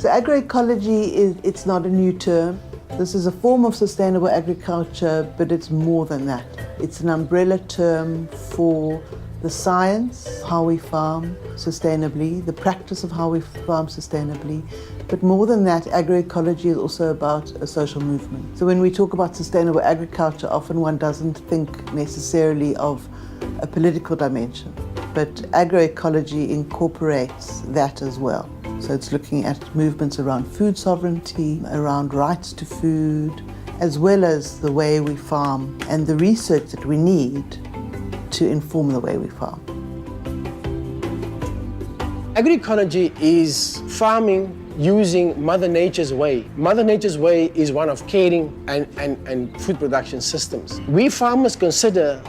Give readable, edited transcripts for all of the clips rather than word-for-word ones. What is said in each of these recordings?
So agroecology, it's not a new term. This is a form of sustainable agriculture, but it's more than that. It's an umbrella term for the science, how we farm sustainably, the practice of how we farm sustainably. But more than that, agroecology is also about a social movement. So when we talk about sustainable agriculture, often one doesn't think necessarily of a political dimension, but agroecology incorporates that as well. So it's looking at movements around food sovereignty, around rights to food, as well as the way we farm and the research that we need to inform the way we farm. Agroecology is farming using Mother Nature's way. Mother Nature's way is one of caring and food production systems. We farmers consider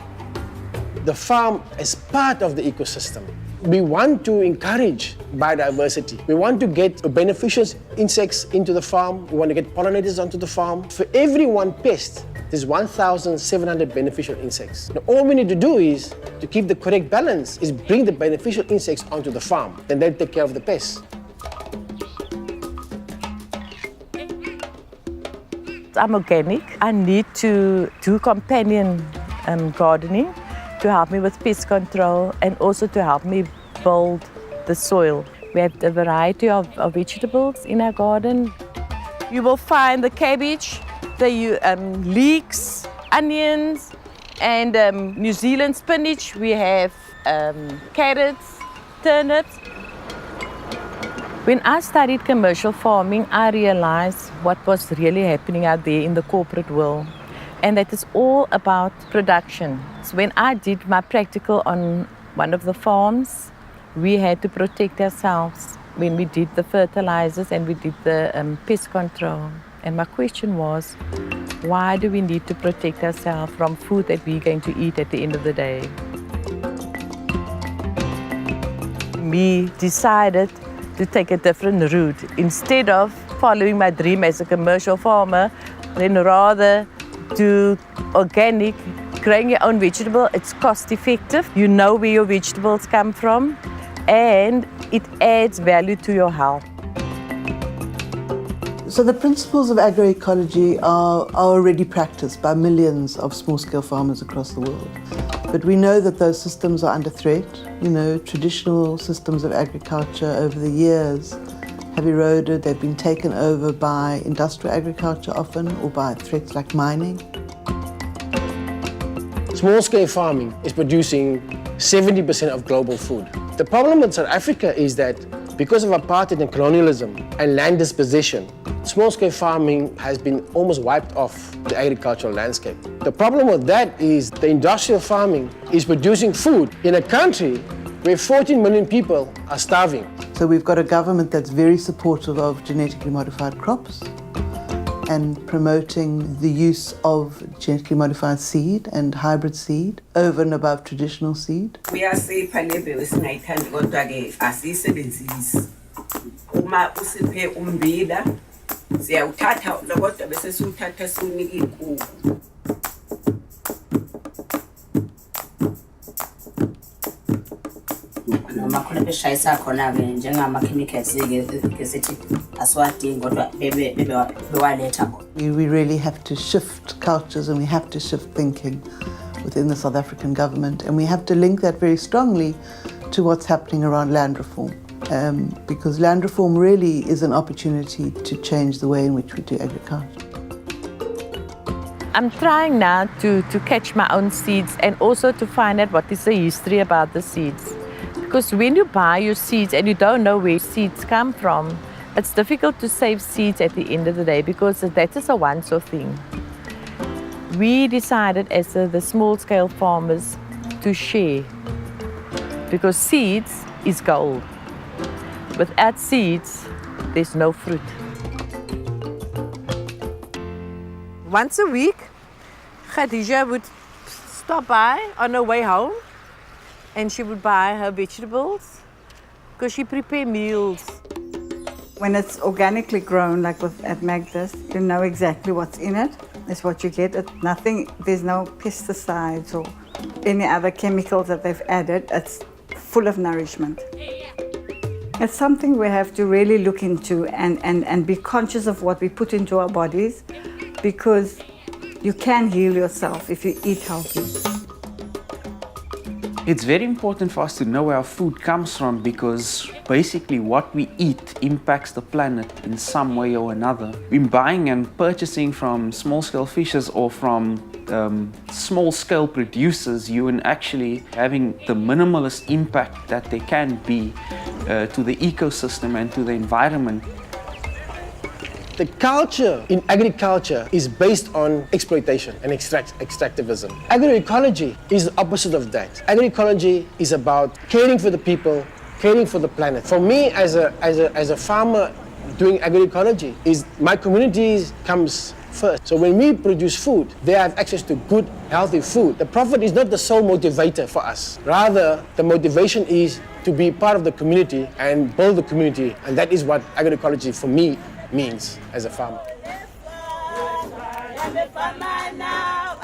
the farm as part of the ecosystem. We want to encourage biodiversity. We want to get beneficial insects into the farm. We want to get pollinators onto the farm. For every one pest, there's 1,700 beneficial insects. Now, all we need to do is to keep the correct balance, is bring the beneficial insects onto the farm, and then take care of the pests. I'm organic. I need to do companion gardening to help me with pest control and also to help me build the soil. We have a variety of vegetables in our garden. You will find the cabbage, the leeks, onions, and New Zealand spinach. We have carrots, turnips. When I studied commercial farming, I realized what was really happening out there in the corporate world. And that is all about production. So when I did my practical on one of the farms, we had to protect ourselves when we did the fertilizers and we did the pest control. And my question was, why do we need to protect ourselves from food that we're going to eat at the end of the day? We decided to take a different route. Instead of following my dream as a commercial farmer, then rather do organic, growing your own vegetable. It's cost effective. You know where your vegetables come from, and it adds value to your health. So the principles of agroecology are already practiced by millions of small-scale farmers across the world. But we know that those systems are under threat. You know, traditional systems of agriculture over the years have eroded. They've been taken over by industrial agriculture often, or by threats like mining. Small-scale farming is producing 70% of global food. The problem with South Africa is that because of apartheid and colonialism and land dispossession, small-scale farming has been almost wiped off the agricultural landscape. The problem with that is the industrial farming is producing food in a country where 14 million people are starving. So we've got a government that's very supportive of genetically modified crops and promoting the use of genetically modified seed and hybrid seed over and above traditional seed. Uyasipha lebe wesingayithandi kodwa ke asiyisebenzisi. Uma usiphe umbila siyawuthatha kodwa bese siwuthatha siwunike inkukhu. Noma khona beshayisa khona ke njengama-chemicals ke sithi asiwadingi kodwa bewaletha. We really have to shift cultures and we have to shift thinking within the South African government, and we have to link that very strongly to what's happening around land reform, because land reform really is an opportunity to change the way in which we do agriculture. I'm trying now to catch my own seeds and also to find out what is the history about the seeds. Because when you buy your seeds and you don't know where seeds come from, it's difficult to save seeds at the end of the day because that is a once-off thing. We decided as the small-scale farmers to share because seeds is gold. Without seeds, there's no fruit. Once a week, Khadija would stop by on her way home and she would buy her vegetables because she prepares meals. When it's organically grown, like at Magda's, you know exactly what's in it. It's what you get. There's no pesticides or any other chemicals that they've added. It's full of nourishment. It's something we have to really look into and be conscious of what we put into our bodies, because you can heal yourself if you eat healthy. It's very important for us to know where our food comes from, because basically what we eat impacts the planet in some way or another. When buying and purchasing from small-scale fishers or from small-scale producers, you are actually having the minimalist impact that there can be to the ecosystem and to the environment. The culture in agriculture is based on exploitation and extractivism. Agroecology is the opposite of that. Agroecology is about caring for the people, caring for the planet. For me, as a farmer doing agroecology, my community comes first. So when we produce food, they have access to good, healthy food. The profit is not the sole motivator for us. Rather, the motivation is to be part of the community and build the community. And that is what agroecology for me means as a farmer. I'm a farmer now.